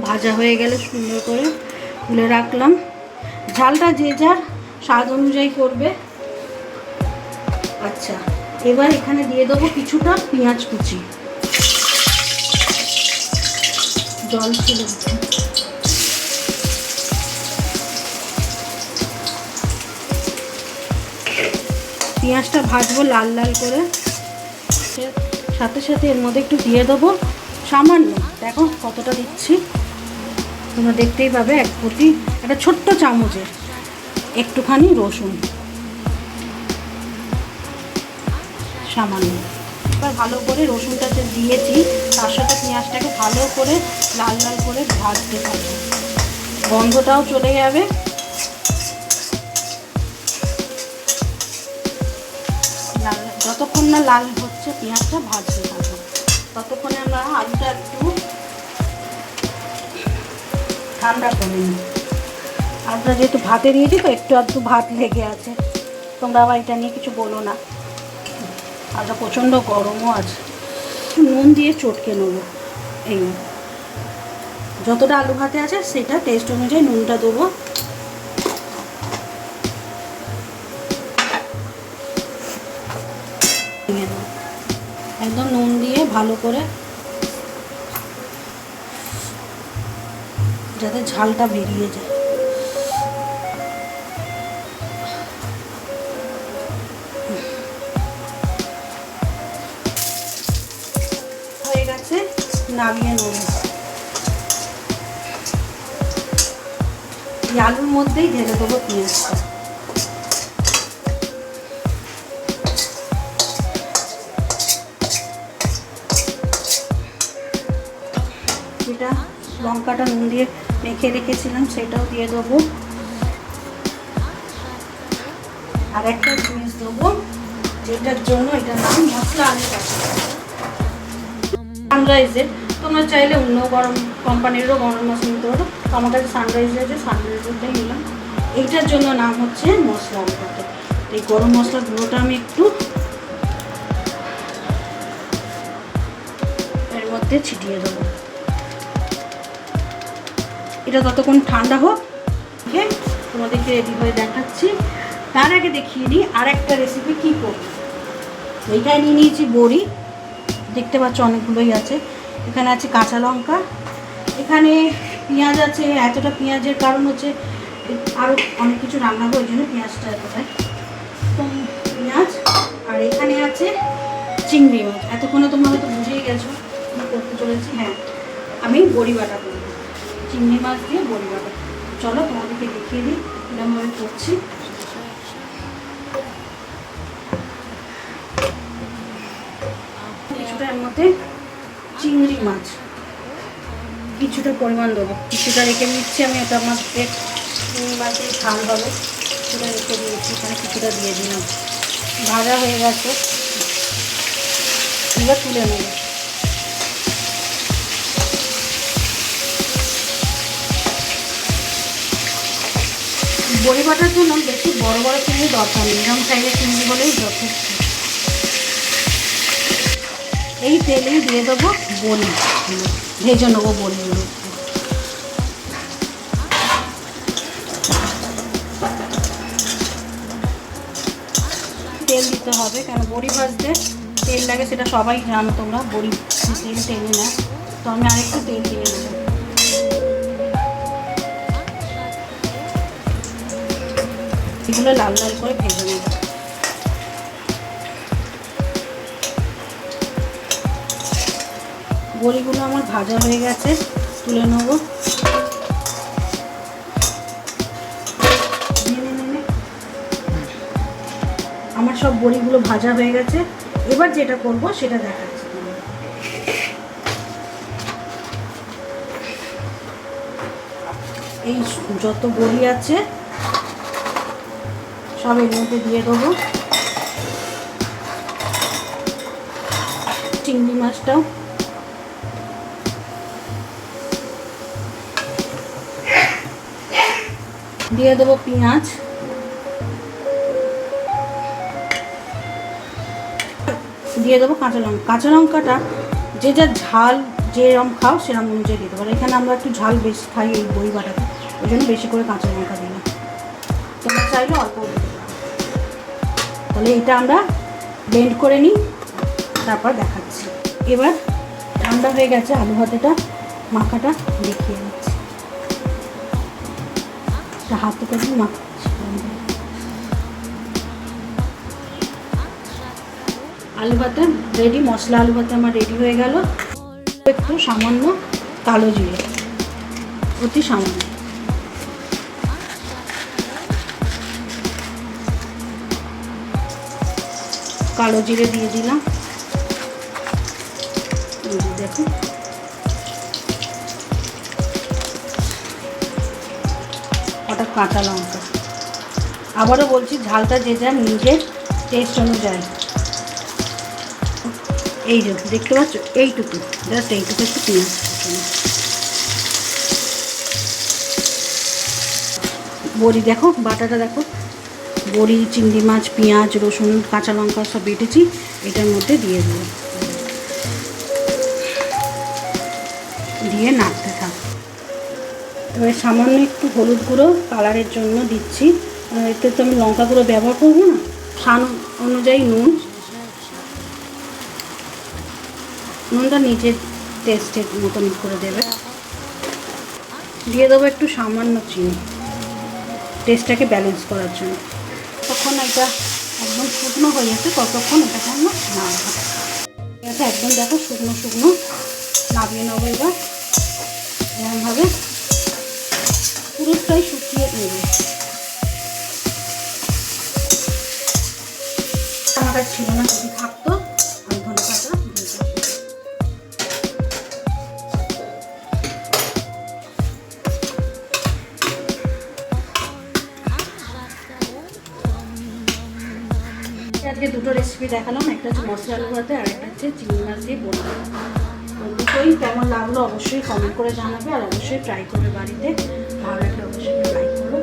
ভাজা হয়ে গেলে সুন্দর করে তুলে রাখলাম। ঝালটা যে যার স্বাদ অনুযায়ী করবে। আচ্ছা, এবার এখানে দিয়ে দেবো কিছুটা পেঁয়াজ কুচি। জল ছিল, পেঁয়াজটা ভাজবো লাল লাল করে। সাথে সাথে এর মধ্যে একটু দিয়ে দেবো সামান্য, দেখো কতটা দিচ্ছি তোমরা দেখতেই পাবে, একটা ছোট্ট চামচের একটুখানি রসুন, সামান্য। এবার ভালো করে রসুনটা যে দিয়েছি তার সাথে পেঁয়াজটাকে ভালো করে লাল লাল করে ভাজতে থাকবো, গন্ধটাও চলে যাবে। যতক্ষণ না লাল হচ্ছে পেঁয়াজটা ভাজতে থাকবো, ততক্ষণে আমরা আলুটা একটু ঠান্ডা করে নিই। আলুটা যেহেতু ভাতে দিয়েছি তো একটু আধটু ভাত লেগে আছে, তোমরা আবার এটা নিয়ে কিছু বলো না। আলুটা প্রচণ্ড গরমও আছে। নুন দিয়ে চটকে নেবো, এই যতটা আলু ভাতে আছে সেটা টেস্ট অনুযায়ী নুনটা দেবো। একদম নুন দিয়ে ভালো করে, যাতে ঝালটা বেরিয়ে যায়। হয়ে গেছে, নামিয়ে নেব। এই আলুর মধ্যেই ঢেলে দেবো পেঁয়াজটা। এটা লঙ্কাটা নুন দিয়ে মেখে রেখেছিলাম সেটাও দিয়ে দেবো। আর একটা জিনিস দেবো যেটার জন্য এটার নাম মশলা আলু কাঠি, সানরাইজের। তোমরা চাইলে অন্য গরম কোম্পানিরও গরম মশলা নিতে পারো, আমার কাছে সানরাইজ আছে, সানরাইজেরটাই নিলাম। এইটার জন্য নাম হচ্ছে মশলা আলু কাঠি। এই গরম মশলার গুঁড়োটা আমি একটু এর মধ্যে ছিটিয়ে দেবো। এটা ততক্ষণ ঠান্ডা হোক, তোমাদেরকে রেডি হয়ে দেখাচ্ছি। তার আগে দেখিয়ে দিই আর একটা রেসিপি কী করব। এইটাই নিয়ে নিয়েছি বড়ি, দেখতে পাচ্ছ অনেকগুলোই আছে। এখানে আছে কাঁচা লঙ্কা, এখানে পেঁয়াজ আছে। এতটা পেঁয়াজের কারণ হচ্ছে আরও অনেক কিছু রান্না করবো, ওই জন্য পেঁয়াজটা এতটাই। তো পেঁয়াজ, আর এখানে আছে চিংড়ি মাছ। এতক্ষণে তোমরা হয়তো বুঝেই গেছো কী করতে চলেছি। হ্যাঁ, আমি বড়ি বাটা করব, চিংড়ি মাছ দিয়ে বড়ি বাটা। চলো তোমাদেরকে দেখিয়ে দিই এরকমভাবে করছি। কিছুটা এর মধ্যে চিংড়ি মাছ কিছুটা পরিমাণ দেবো, কিছুটা রেখে নিচ্ছি আমি। ওটা আমাকে চিংড়ি মাছের ঝাল হবে, সেটা রেখে দিয়েছি, এখানে কিছুটা দিয়ে দিলাম। ভাজা হয়ে গেছে, এবার তুলে নেব। বড়ি বাটার জন্য বেশি বড় বড় চিংড়ি দরকার নেই, এরকম সাইজের চিংড়ি হলেই যথেষ্ট। এই তেলেই দিয়ে দেবো বড়ি, ভেজে নেবো বড়িগুলো। তেল দিতে হবে, কেন বড়ি ভাজতে তেল লাগে সেটা সবাই জানো তোমরা, বড়ি তেল টেনে নেয়। তো আমি আরেকটু তেল দিয়ে দেবো। এগুলো লাল লাল করে ভেজে নেব। বড়িগুলো আমার ভাজা হয়ে গেছে, তুলে নেব। আমার সব বড়িগুলো ভাজা হয়ে গেছে, এবার যেটা করব সেটা দেখাচ্ছি। এই যত বড়ি আছে সব এর মধ্যে দিয়ে দেবো। চিংড়ি মাছটাও দিয়ে দেবো, পেঁয়াজ দিয়ে দেবো, কাঁচা লঙ্কা। কাঁচা লঙ্কাটা যে যা ঝাল যেরকম খাও সেরকম অনুযায়ী দিতে পারো। এখানে আমরা একটু ঝাল বেশি খাই এই বড়ি বাটাতে, ওই জন্য বেশি করে কাঁচা লঙ্কা দিলাম। তোমরা চাইলে অল্প দিতে পারো। তাহলে এটা আমরা ব্লেন্ড করে নিই, তারপর দেখাচ্ছি। এবার ঠান্ডা হয়ে গেছে, আলু ভাতেটা মাখাটা দেখিয়ে দিচ্ছি। হাতে করে মাখাচ্ছি। আলু ভাতে রেডি, মশলা আলু ভাতে আমার রেডি হয়ে গেল। একটু সামান্য কালো জিরে, অতি সামান্য। কালো জিরে দিয়ে দিলাম, দেখো। ওটা কাঁচা লঙ্কা। আবারও বলছি, ঝালটা যে যার নিজের টেস্ট অনুযায়ী। এই যে দেখতে পাচ্ছ, এইটুকু, জাস্ট এইটুকু একটু পেঁয়াজ। বড়ি দেখো, বাটাটা দেখো, বড়ি, চিংড়ি মাছ, পেঁয়াজ, রসুন, কাঁচা লঙ্কা সব বেটেছি, এটার মধ্যে দিয়ে দেবো, দিয়ে নাড়তে থাক। এবার সামান্য একটু হলুদ গুঁড়ো কালারের জন্য দিচ্ছি, এতে তো আমি লঙ্কা গুঁড়ো ব্যবহার করবো না। স্বাদ অনুযায়ী নুনটা নিজের টেস্টের মতন করে দেবে। দিয়ে দেবো একটু সামান্য চিনি, টেস্টটাকে ব্যালেন্স করার জন্য। তখন এটা একদম শুকনো হয়ে যাচ্ছে, ততক্ষণ এটাকে আমরা নাড়বো। এটা একদম দেখো শুকনো শুকনো, নামিয়ে নেবো। এবার এরকমভাবে পুরোটাই শুকিয়ে নেবে। আমার ছিল না, যদি থাকতো আমি ধনে পাতা দিতে। আজকে দুটো রেসিপি দেখালাম, একটা হচ্ছে মশলা আলু ভাতে আর একটা হচ্ছে চিংড়ি মাছ দিয়ে বড়ি। দুটোই কেমন লাগলো অবশ্যই কমেন্ট করে জানাবে, আর অবশ্যই ট্রাই করবে বাড়িতে। ভালো লাগলে অবশ্যই ট্রাই করো।